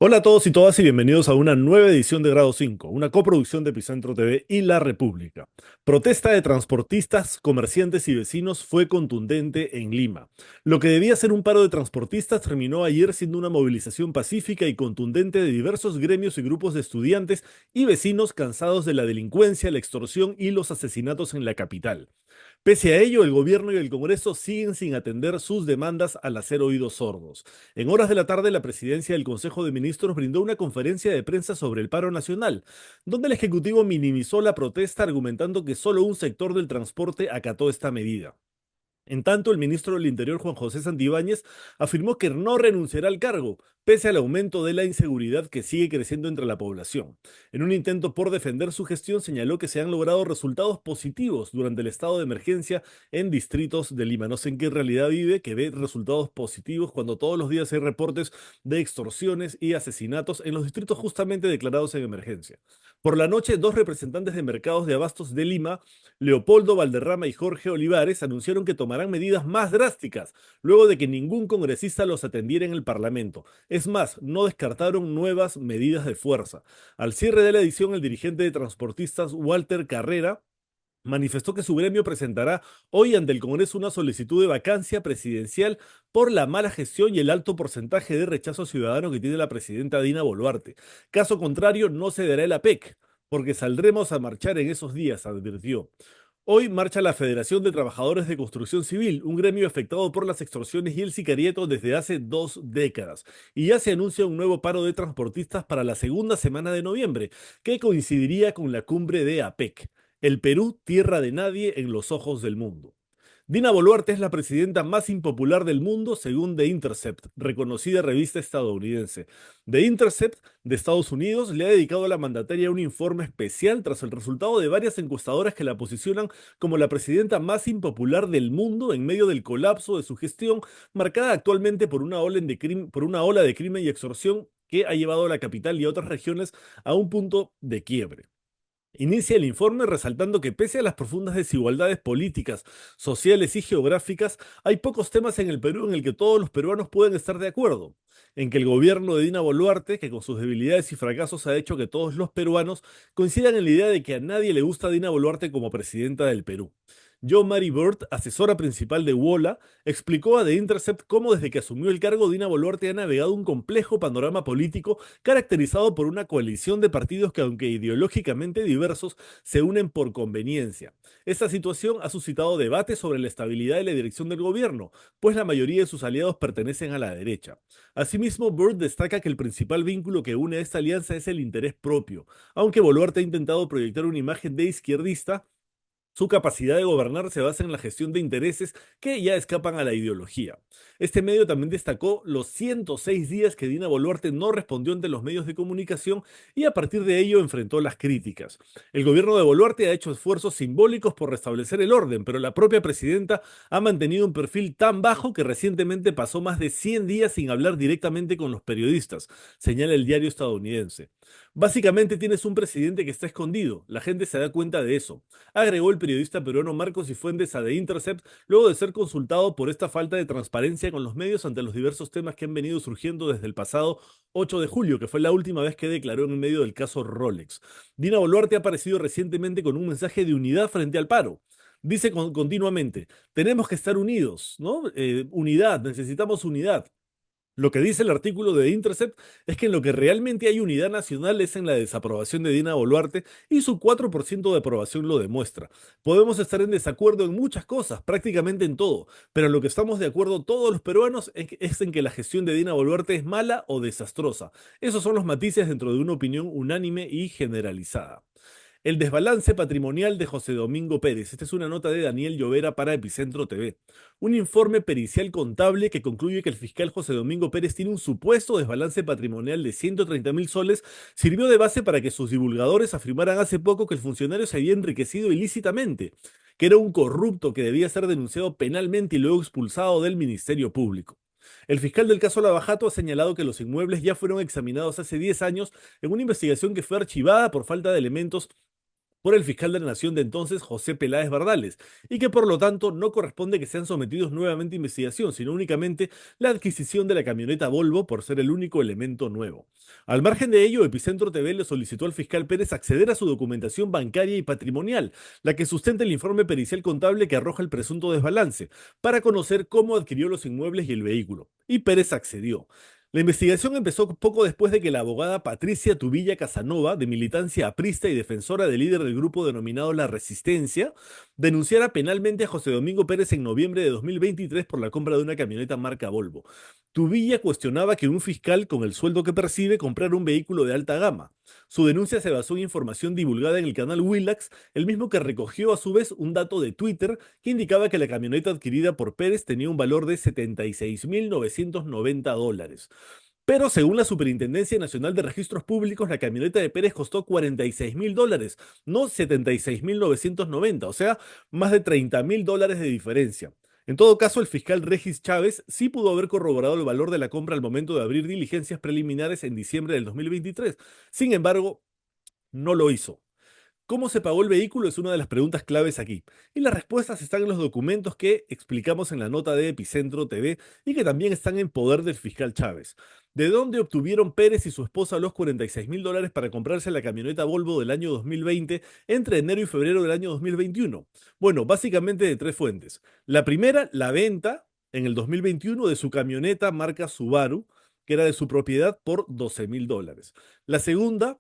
Hola a todos y todas y bienvenidos a una nueva edición de Grado 5, una coproducción de Epicentro TV y La República. Protesta de transportistas, comerciantes y vecinos fue contundente en Lima. Lo que debía ser un paro de transportistas terminó ayer siendo una movilización pacífica y contundente de diversos gremios y grupos de estudiantes y vecinos cansados de la delincuencia, la extorsión y los asesinatos en la capital. Pese a ello, el gobierno y el Congreso siguen sin atender sus demandas al hacer oídos sordos. En horas de la tarde, la presidencia del Consejo de Ministros brindó una conferencia de prensa sobre el paro nacional, donde el Ejecutivo minimizó la protesta argumentando que solo un sector del transporte acató esta medida. En tanto, el ministro del Interior, Juan José Santibáñez, afirmó que no renunciará al cargo, pese al aumento de la inseguridad que sigue creciendo entre la población. En un intento por defender su gestión, señaló que se han logrado resultados positivos durante el estado de emergencia en distritos de Lima. No sé en qué realidad vive, que ve resultados positivos cuando todos los días hay reportes de extorsiones y asesinatos en los distritos justamente declarados en emergencia. Por la noche, dos representantes de mercados de abastos de Lima, Leopoldo Valderrama y Jorge Olivares, anunciaron que tomarán medidas más drásticas luego de que ningún congresista los atendiera en el Parlamento. Es más, no descartaron nuevas medidas de fuerza. Al cierre de la edición, el dirigente de transportistas Walter Carrera manifestó que su gremio presentará hoy ante el Congreso una solicitud de vacancia presidencial por la mala gestión y el alto porcentaje de rechazo ciudadano que tiene la presidenta Dina Boluarte. Caso contrario, no se dará el APEC, porque saldremos a marchar en esos días, advirtió. Hoy marcha la Federación de Trabajadores de Construcción Civil, un gremio afectado por las extorsiones y el sicariato desde hace 2 décadas. Y ya se anuncia un nuevo paro de transportistas para la segunda semana de noviembre, que coincidiría con la cumbre de APEC. El Perú, tierra de nadie en los ojos del mundo. Dina Boluarte es la presidenta más impopular del mundo según The Intercept, reconocida revista estadounidense. The Intercept de Estados Unidos le ha dedicado a la mandataria un informe especial tras el resultado de varias encuestadoras que la posicionan como la presidenta más impopular del mundo en medio del colapso de su gestión, marcada actualmente por una ola de crimen y extorsión que ha llevado a la capital y a otras regiones a un punto de quiebre. Inicia el informe resaltando que pese a las profundas desigualdades políticas, sociales y geográficas, hay pocos temas en el Perú en el que todos los peruanos pueden estar de acuerdo. En que el gobierno de Dina Boluarte, que con sus debilidades y fracasos ha hecho que todos los peruanos coincidan en la idea de que a nadie le gusta Dina Boluarte como presidenta del Perú. Jo Mary Bird, asesora principal de WOLA, explicó a The Intercept cómo desde que asumió el cargo Dina Boluarte ha navegado un complejo panorama político caracterizado por una coalición de partidos que, aunque ideológicamente diversos, se unen por conveniencia. Esta situación ha suscitado debates sobre la estabilidad y la dirección del gobierno, pues la mayoría de sus aliados pertenecen a la derecha. Asimismo, Bird destaca que el principal vínculo que une a esta alianza es el interés propio, aunque Boluarte ha intentado proyectar una imagen de izquierdista. Su capacidad de gobernar se basa en la gestión de intereses que ya escapan a la ideología. Este medio también destacó los 106 días que Dina Boluarte no respondió ante los medios de comunicación y a partir de ello enfrentó las críticas. El gobierno de Boluarte ha hecho esfuerzos simbólicos por restablecer el orden, pero la propia presidenta ha mantenido un perfil tan bajo que recientemente pasó más de 100 días sin hablar directamente con los periodistas, señala el diario estadounidense. Básicamente tienes un presidente que está escondido, la gente se da cuenta de eso, agregó el periodista peruano Marcos Cifuentes a The Intercept luego de ser consultado por esta falta de transparencia con los medios ante los diversos temas que han venido surgiendo desde el pasado 8 de julio, que fue la última vez que declaró en medio del caso Rolex. Dina Boluarte ha aparecido recientemente con un mensaje de unidad frente al paro. Dice continuamente, tenemos que estar unidos, ¿no? Unidad, necesitamos unidad. Lo que dice el artículo de Intercept es que en lo que realmente hay unidad nacional es en la desaprobación de Dina Boluarte y su 4% de aprobación lo demuestra. Podemos estar en desacuerdo en muchas cosas, prácticamente en todo, pero en lo que estamos de acuerdo todos los peruanos es en que la gestión de Dina Boluarte es mala o desastrosa. Esos son los matices dentro de una opinión unánime y generalizada. El desbalance patrimonial de José Domingo Pérez. Esta es una nota de Daniel Llovera para Epicentro TV. Un informe pericial contable que concluye que el fiscal José Domingo Pérez tiene un supuesto desbalance patrimonial de 130.000 soles sirvió de base para que sus divulgadores afirmaran hace poco que el funcionario se había enriquecido ilícitamente, que era un corrupto que debía ser denunciado penalmente y luego expulsado del Ministerio Público. El fiscal del caso Lavajato ha señalado que los inmuebles ya fueron examinados hace 10 años en una investigación que fue archivada por falta de elementos por el fiscal de la Nación de entonces, José Peláez Bardales, y que por lo tanto no corresponde que sean sometidos nuevamente a investigación, sino únicamente la adquisición de la camioneta Volvo por ser el único elemento nuevo. Al margen de ello, Epicentro TV le solicitó al fiscal Pérez acceder a su documentación bancaria y patrimonial, la que sustenta el informe pericial contable que arroja el presunto desbalance, para conocer cómo adquirió los inmuebles y el vehículo. Y Pérez accedió. La investigación empezó poco después de que la abogada Patricia Tubilla Casanova, de militancia aprista y defensora del líder del grupo denominado La Resistencia, denunciara penalmente a José Domingo Pérez en noviembre de 2023 por la compra de una camioneta marca Volvo. Tubilla cuestionaba que un fiscal con el sueldo que percibe comprara un vehículo de alta gama. Su denuncia se basó en información divulgada en el canal Willax, el mismo que recogió a su vez un dato de Twitter que indicaba que la camioneta adquirida por Pérez tenía un valor de $76.990. Pero según la Superintendencia Nacional de Registros Públicos, la camioneta de Pérez costó $46.000, no 76.990, o sea, más de $30.000 de diferencia. En todo caso, el fiscal Regis Chávez sí pudo haber corroborado el valor de la compra al momento de abrir diligencias preliminares en diciembre del 2023. Sin embargo, no lo hizo. ¿Cómo se pagó el vehículo? Es una de las preguntas claves aquí. Y las respuestas están en los documentos que explicamos en la nota de Epicentro TV y que también están en poder del fiscal Chávez. ¿De dónde obtuvieron Pérez y su esposa los $46.000 para comprarse la camioneta Volvo del año 2020 entre enero y febrero del año 2021? Bueno, básicamente de tres fuentes. La primera, la venta en el 2021 de su camioneta marca Subaru, que era de su propiedad, por $12.000. La segunda,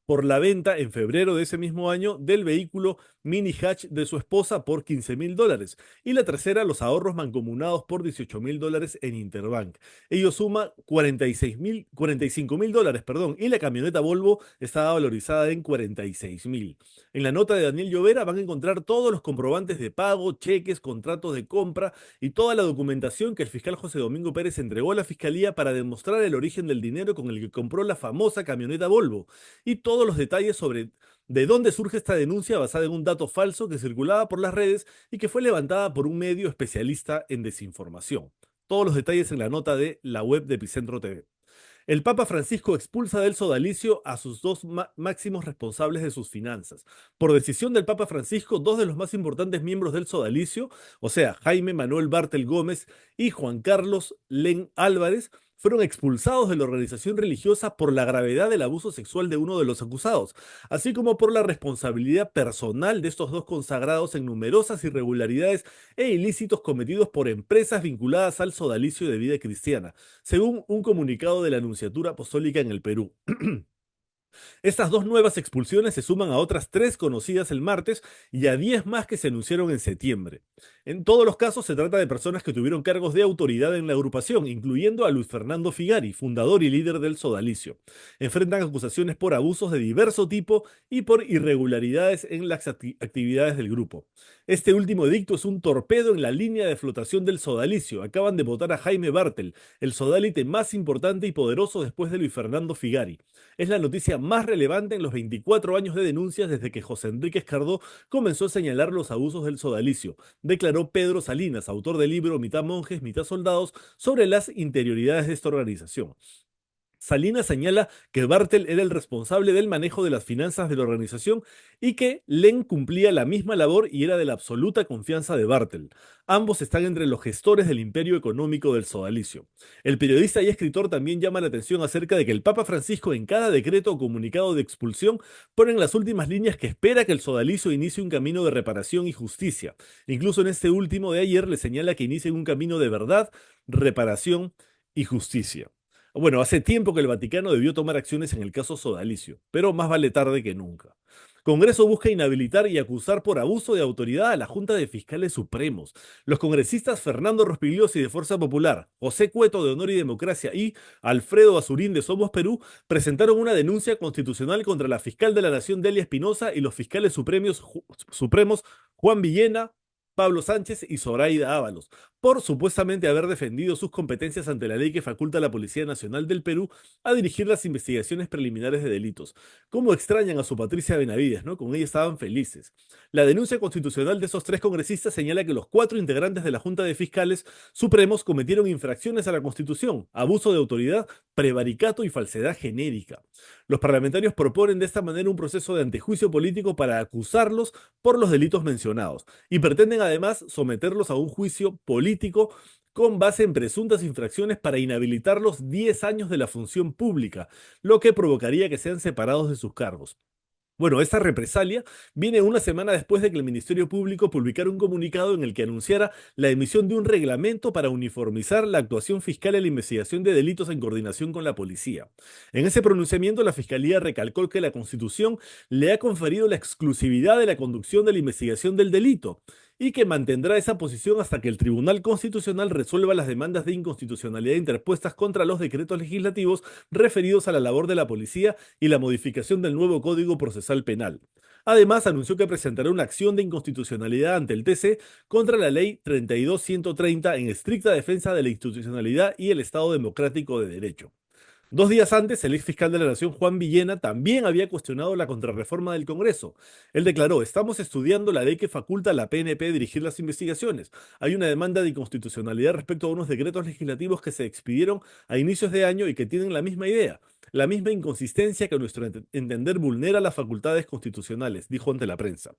por la venta en febrero de ese mismo año del vehículo mini hatch de su esposa por $15.000. Y la tercera, los ahorros mancomunados por $18.000 en Interbank. Ello suma $45.000, perdón, y la camioneta Volvo estaba valorizada en $46.000. En la nota de Daniel Llovera van a encontrar todos los comprobantes de pago, cheques, contratos de compra y toda la documentación que el fiscal José Domingo Pérez entregó a la fiscalía para demostrar el origen del dinero con el que compró la famosa camioneta Volvo y todos los detalles sobre de dónde surge esta denuncia basada en un dato falso que circulaba por las redes y que fue levantada por un medio especialista en desinformación. Todos los detalles en la nota de la web de Epicentro TV. El Papa Francisco expulsa del sodalicio a sus dos máximos responsables de sus finanzas. Por decisión del Papa Francisco, dos de los más importantes miembros del sodalicio, o sea, Jaime Manuel Bartel Gómez y Juan Carlos Len Álvarez, fueron expulsados de la organización religiosa por la gravedad del abuso sexual de uno de los acusados, así como por la responsabilidad personal de estos dos consagrados en numerosas irregularidades e ilícitos cometidos por empresas vinculadas al sodalicio de vida cristiana, según un comunicado de la Nunciatura Apostólica en el Perú. Estas dos nuevas expulsiones se suman a otras tres conocidas el martes y a 10 más que se anunciaron en septiembre. En todos los casos se trata de personas que tuvieron cargos de autoridad en la agrupación, incluyendo a Luis Fernando Figari, fundador y líder del sodalicio. Enfrentan acusaciones por abusos de diverso tipo y por irregularidades en las actividades del grupo. Este último edicto es un torpedo en la línea de flotación del sodalicio. Acaban de votar a Jaime Bartel, el sodalite más importante y poderoso después de Luis Fernando Figari. Es la noticia más relevante en los 24 años de denuncias desde que José Enrique Escardó comenzó a señalar los abusos del sodalicio, declaró Pedro Salinas, autor del libro Mitad monjes, mitad soldados, sobre las interioridades de esta organización. Salinas señala que Bartel era el responsable del manejo de las finanzas de la organización y que Len cumplía la misma labor y era de la absoluta confianza de Bartel. Ambos están entre los gestores del imperio económico del sodalicio. El periodista y escritor también llama la atención acerca de que el Papa Francisco en cada decreto o comunicado de expulsión pone en las últimas líneas que espera que el sodalicio inicie un camino de reparación y justicia. Incluso en este último de ayer le señala que inicien un camino de verdad, reparación y justicia. Bueno, hace tiempo que el Vaticano debió tomar acciones en el caso sodalicio, pero más vale tarde que nunca. Congreso busca inhabilitar y acusar por abuso de autoridad a la Junta de Fiscales Supremos. Los congresistas Fernando Rospigliosi de Fuerza Popular, José Cueto de Honor y Democracia y Alfredo Azurín de Somos Perú presentaron una denuncia constitucional contra la fiscal de la Nación Delia Espinosa y los fiscales supremos Juan Villena, Pablo Sánchez y Zoraida Ábalos, por supuestamente haber defendido sus competencias ante la ley que faculta a la Policía Nacional del Perú a dirigir las investigaciones preliminares de delitos. ¿Cómo extrañan a su Patricia Benavides, no? Con ella estaban felices. La denuncia constitucional de esos tres congresistas señala que los cuatro integrantes de la Junta de Fiscales Supremos cometieron infracciones a la Constitución, abuso de autoridad, prevaricato y falsedad genérica. Los parlamentarios proponen de esta manera un proceso de antejuicio político para acusarlos por los delitos mencionados y pretenden además someterlos a un juicio político con base en presuntas infracciones para inhabilitarlos 10 años de la función pública, lo que provocaría que sean separados de sus cargos. Bueno, esta represalia viene una semana después de que el Ministerio Público publicara un comunicado en el que anunciara la emisión de un reglamento para uniformizar la actuación fiscal en la investigación de delitos en coordinación con la policía. En ese pronunciamiento, la Fiscalía recalcó que la Constitución le ha conferido la exclusividad de la conducción de la investigación del delito y que mantendrá esa posición hasta que el Tribunal Constitucional resuelva las demandas de inconstitucionalidad interpuestas contra los decretos legislativos referidos a la labor de la policía y la modificación del nuevo Código Procesal Penal. Además, anunció que presentará una acción de inconstitucionalidad ante el TC contra la Ley 32.130 en estricta defensa de la institucionalidad y el Estado democrático de derecho. 2 días antes, el ex fiscal de la Nación, Juan Villena, también había cuestionado la contrarreforma del Congreso. Él declaró: estamos estudiando la ley que faculta a la PNP a dirigir las investigaciones. Hay una demanda de inconstitucionalidad respecto a unos decretos legislativos que se expidieron a inicios de año y que tienen la misma idea. La misma inconsistencia que a nuestro entender vulnera las facultades constitucionales, dijo ante la prensa.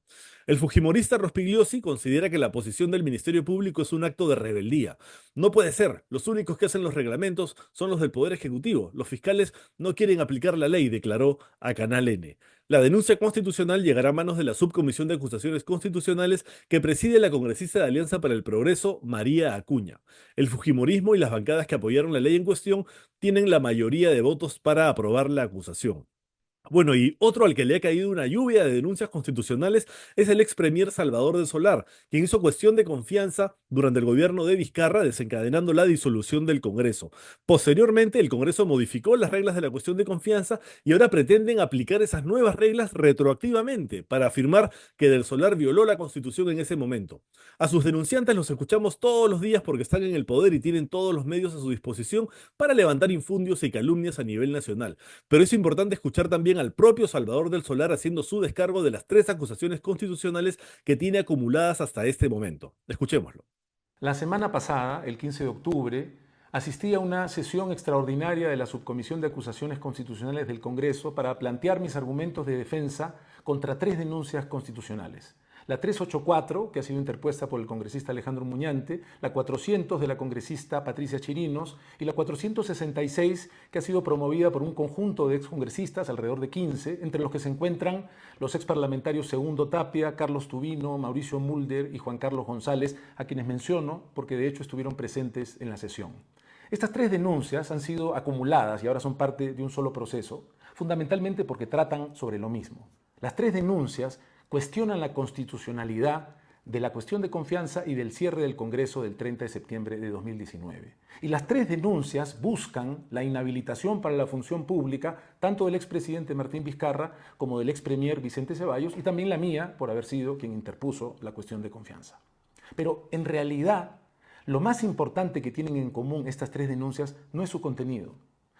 El fujimorista Rospigliosi considera que la posición del Ministerio Público es un acto de rebeldía. No puede ser. Los únicos que hacen los reglamentos son los del Poder Ejecutivo. Los fiscales no quieren aplicar la ley, declaró a Canal N. La denuncia constitucional llegará a manos de la Subcomisión de Acusaciones Constitucionales que preside la congresista de Alianza para el Progreso, María Acuña. El fujimorismo y las bancadas que apoyaron la ley en cuestión tienen la mayoría de votos para aprobar la acusación. Bueno, y otro al que le ha caído una lluvia de denuncias constitucionales es el ex premier Salvador del Solar, quien hizo cuestión de confianza durante el gobierno de Vizcarra, desencadenando la disolución del Congreso. Posteriormente, el Congreso modificó las reglas de la cuestión de confianza y ahora pretenden aplicar esas nuevas reglas retroactivamente para afirmar que Del Solar violó la Constitución en ese momento. A sus denunciantes los escuchamos todos los días porque están en el poder y tienen todos los medios a su disposición para levantar infundios y calumnias a nivel nacional. Pero es importante escuchar también al propio Salvador del Solar haciendo su descargo de las 3 acusaciones constitucionales que tiene acumuladas hasta este momento. Escuchémoslo. La semana pasada, el 15 de octubre, asistí a una sesión extraordinaria de la Subcomisión de Acusaciones Constitucionales del Congreso para plantear mis argumentos de defensa contra 3 denuncias constitucionales. La 384, que ha sido interpuesta por el congresista Alejandro Muñante, la 400 de la congresista Patricia Chirinos y la 466, que ha sido promovida por un conjunto de excongresistas, alrededor de 15, entre los que se encuentran los exparlamentarios Segundo Tapia, Carlos Tubino, Mauricio Mulder y Juan Carlos González, a quienes menciono porque de hecho estuvieron presentes en la sesión. Estas 3 denuncias han sido acumuladas y ahora son parte de un solo proceso, fundamentalmente porque tratan sobre lo mismo. Las 3 denuncias cuestionan la constitucionalidad de la cuestión de confianza y del cierre del Congreso del 30 de septiembre de 2019. Y las 3 denuncias buscan la inhabilitación para la función pública tanto del expresidente Martín Vizcarra como del expremier Vicente Ceballos y también la mía por haber sido quien interpuso la cuestión de confianza. Pero en realidad, lo más importante que tienen en común estas 3 denuncias no es su contenido,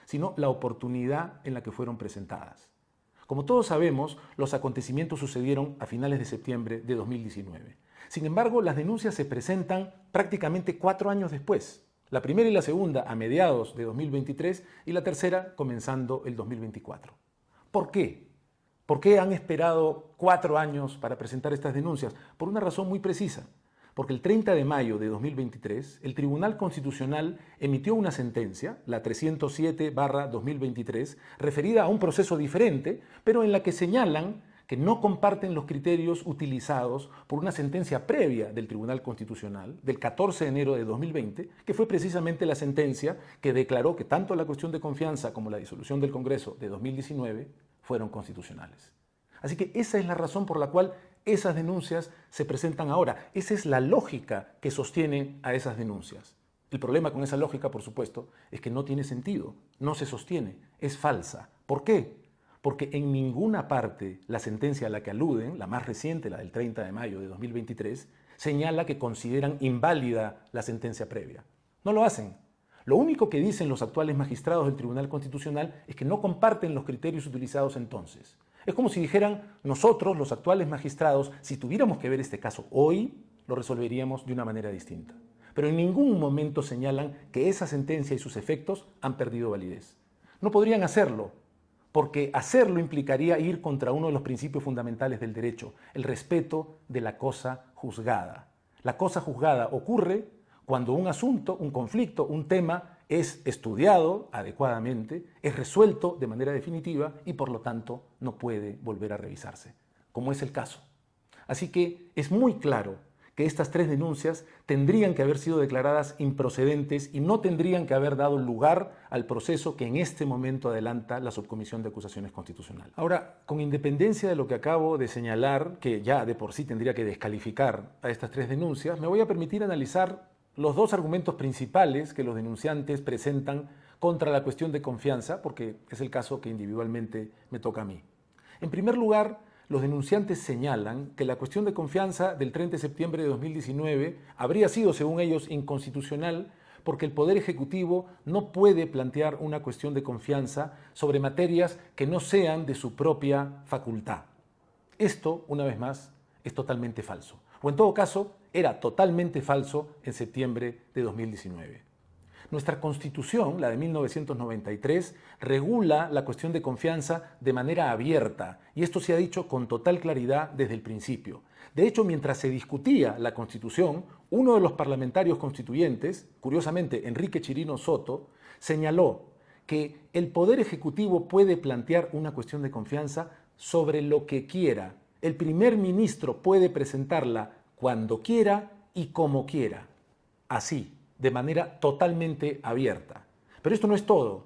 sino la oportunidad en la que fueron presentadas. Como todos sabemos, los acontecimientos sucedieron a finales de septiembre de 2019. Sin embargo, las denuncias se presentan prácticamente 4 años después. La primera y la segunda a mediados de 2023 y la tercera comenzando el 2024. ¿Por qué? ¿Por qué han esperado 4 años para presentar estas denuncias? Por una razón muy precisa. Porque el 30 de mayo de 2023, el Tribunal Constitucional emitió una sentencia, la 307/2023, referida a un proceso diferente, pero en la que señalan que no comparten los criterios utilizados por una sentencia previa del Tribunal Constitucional del 14 de enero de 2020, que fue precisamente la sentencia que declaró que tanto la cuestión de confianza como la disolución del Congreso de 2019 fueron constitucionales. Así que esa es la razón por la cual esas denuncias se presentan ahora. Esa es la lógica que sostiene a esas denuncias. El problema con esa lógica, por supuesto, es que no tiene sentido, no se sostiene, es falsa. ¿Por qué? Porque en ninguna parte la sentencia a la que aluden, la más reciente, la del 30 de mayo de 2023, señala que consideran inválida la sentencia previa. No lo hacen. Lo único que dicen los actuales magistrados del Tribunal Constitucional es que no comparten los criterios utilizados entonces. Es como si dijeran, nosotros, los actuales magistrados, si tuviéramos que ver este caso hoy, lo resolveríamos de una manera distinta. Pero en ningún momento señalan que esa sentencia y sus efectos han perdido validez. No podrían hacerlo, porque hacerlo implicaría ir contra uno de los principios fundamentales del derecho, el respeto de la cosa juzgada. La cosa juzgada ocurre cuando un asunto, un conflicto, un tema es estudiado adecuadamente, es resuelto de manera definitiva y por lo tanto no puede volver a revisarse, como es el caso. Así que es muy claro que estas tres denuncias tendrían que haber sido declaradas improcedentes y no tendrían que haber dado lugar al proceso que en este momento adelanta la Subcomisión de Acusaciones Constitucional. Ahora, con independencia de lo que acabo de señalar, que ya de por sí tendría que descalificar a estas tres denuncias, me voy a permitir analizar los dos argumentos principales que los denunciantes presentan contra la cuestión de confianza, porque es el caso que individualmente me toca a mí. En primer lugar, los denunciantes señalan que la cuestión de confianza del 30 de septiembre de 2019 habría sido, según ellos, inconstitucional porque el Poder Ejecutivo no puede plantear una cuestión de confianza sobre materias que no sean de su propia facultad. Esto, una vez más, es totalmente falso. O en todo caso, era totalmente falso en septiembre de 2019. Nuestra Constitución, la de 1993, regula la cuestión de confianza de manera abierta y esto se ha dicho con total claridad desde el principio. De hecho, mientras se discutía la Constitución, uno de los parlamentarios constituyentes, curiosamente Enrique Chirino Soto, señaló que el Poder Ejecutivo puede plantear una cuestión de confianza sobre lo que quiera. El primer ministro puede presentarla cuando quiera y como quiera. Así, de manera totalmente abierta. Pero esto no es todo.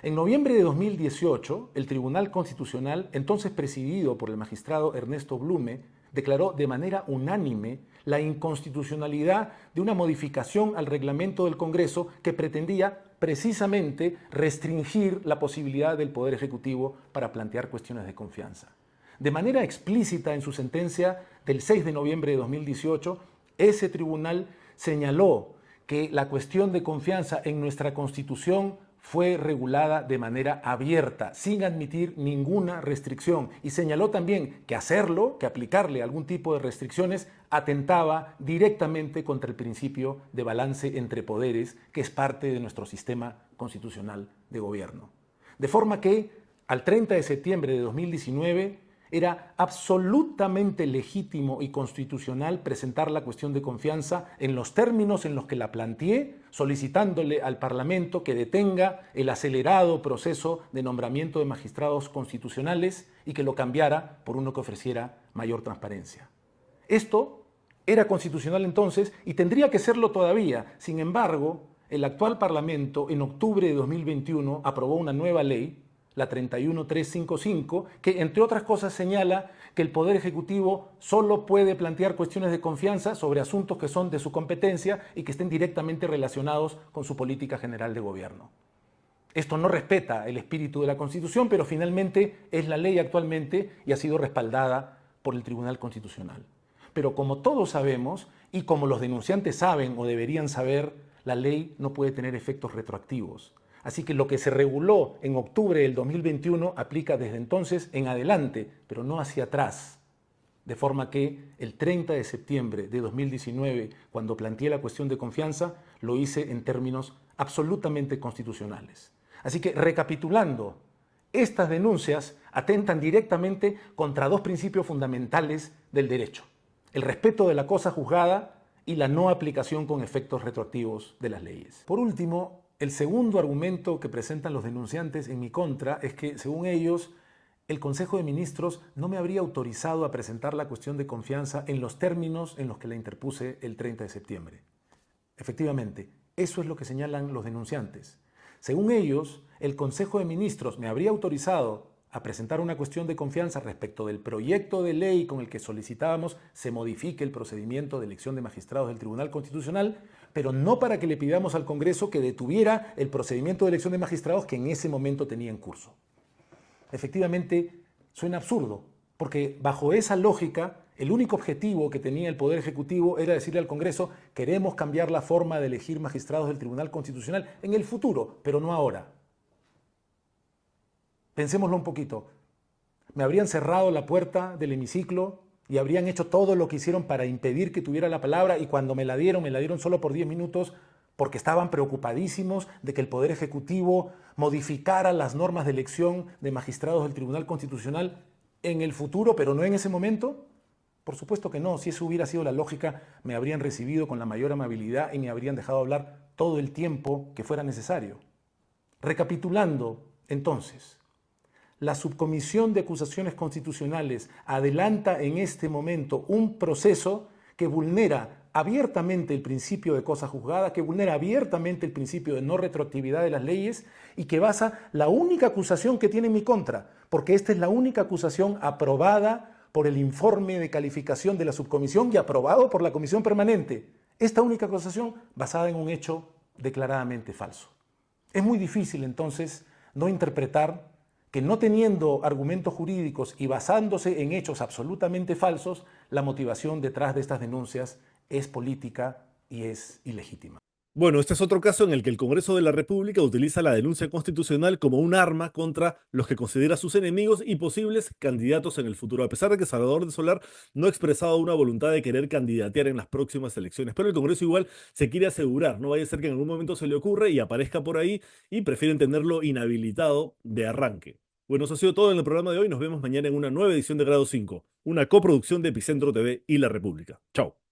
En noviembre de 2018, el Tribunal Constitucional, entonces presidido por el magistrado Ernesto Blume, declaró de manera unánime la inconstitucionalidad de una modificación al reglamento del Congreso que pretendía precisamente restringir la posibilidad del Poder Ejecutivo para plantear cuestiones de confianza. De manera explícita en su sentencia del 6 de noviembre de 2018, ese tribunal señaló que la cuestión de confianza en nuestra Constitución fue regulada de manera abierta, sin admitir ninguna restricción. Y señaló también que hacerlo, que aplicarle algún tipo de restricciones, atentaba directamente contra el principio de balance entre poderes, que es parte de nuestro sistema constitucional de gobierno. De forma que, al 30 de septiembre de 2019, era absolutamente legítimo y constitucional presentar la cuestión de confianza en los términos en los que la planteé, solicitándole al Parlamento que detenga el acelerado proceso de nombramiento de magistrados constitucionales y que lo cambiara por uno que ofreciera mayor transparencia. Esto era constitucional entonces y tendría que serlo todavía. Sin embargo, el actual Parlamento en octubre de 2021 aprobó una nueva ley, la 31355, que entre otras cosas señala que el Poder Ejecutivo solo puede plantear cuestiones de confianza sobre asuntos que son de su competencia y que estén directamente relacionados con su política general de gobierno. Esto no respeta el espíritu de la Constitución, pero finalmente es la ley actualmente y ha sido respaldada por el Tribunal Constitucional. Pero como todos sabemos, y como los denunciantes saben o deberían saber, la ley no puede tener efectos retroactivos. Así que lo que se reguló en octubre del 2021 aplica desde entonces en adelante, pero no hacia atrás. De forma que el 30 de septiembre de 2019, cuando planteé la cuestión de confianza, lo hice en términos absolutamente constitucionales. Así que, recapitulando, estas denuncias atentan directamente contra dos principios fundamentales del derecho: el respeto de la cosa juzgada y la no aplicación con efectos retroactivos de las leyes. Por último, el segundo argumento que presentan los denunciantes en mi contra es que, según ellos, el Consejo de Ministros no me habría autorizado a presentar la cuestión de confianza en los términos en los que la interpuse el 30 de septiembre. Efectivamente, eso es lo que señalan los denunciantes. Según ellos, el Consejo de Ministros me habría autorizado a presentar una cuestión de confianza respecto del proyecto de ley con el que solicitábamos se modifique el procedimiento de elección de magistrados del Tribunal Constitucional, pero no para que le pidamos al Congreso que detuviera el procedimiento de elección de magistrados que en ese momento tenía en curso. Efectivamente, suena absurdo, porque bajo esa lógica, El único objetivo que tenía el Poder Ejecutivo era decirle al Congreso, queremos cambiar la forma de elegir magistrados del Tribunal Constitucional en el futuro, pero no ahora. Pensémoslo un poquito. Me habrían cerrado la puerta del hemiciclo y habrían hecho todo lo que hicieron para impedir que tuviera la palabra, y cuando me la dieron solo por 10 minutos porque estaban preocupadísimos de que el Poder Ejecutivo modificara las normas de elección de magistrados del Tribunal Constitucional en el futuro, pero no en ese momento. Por supuesto que no. Si eso hubiera sido la lógica, me habrían recibido con la mayor amabilidad y me habrían dejado hablar todo el tiempo que fuera necesario. Recapitulando, entonces, la Subcomisión de Acusaciones Constitucionales adelanta en este momento un proceso que vulnera abiertamente el principio de cosa juzgada, que vulnera abiertamente el principio de no retroactividad de las leyes y que basa la única acusación que tiene en mi contra, porque esta es la única acusación aprobada por el informe de calificación de la subcomisión y aprobado por la comisión permanente. Esta única acusación basada en un hecho declaradamente falso. Es muy difícil entonces no interpretar que, no teniendo argumentos jurídicos y basándose en hechos absolutamente falsos, la motivación detrás de estas denuncias es política y es ilegítima. Bueno, este es otro caso en el que el Congreso de la República utiliza la denuncia constitucional como un arma contra los que considera sus enemigos y posibles candidatos en el futuro, a pesar de que Salvador de Solar no ha expresado una voluntad de querer candidatear en las próximas elecciones. Pero el Congreso igual se quiere asegurar, no vaya a ser que en algún momento se le ocurra y aparezca por ahí, y prefieren tenerlo inhabilitado de arranque. Bueno, eso ha sido todo en el programa de hoy. Nos vemos mañana en una nueva edición de Grado 5, una coproducción de Epicentro TV y La República. Chao.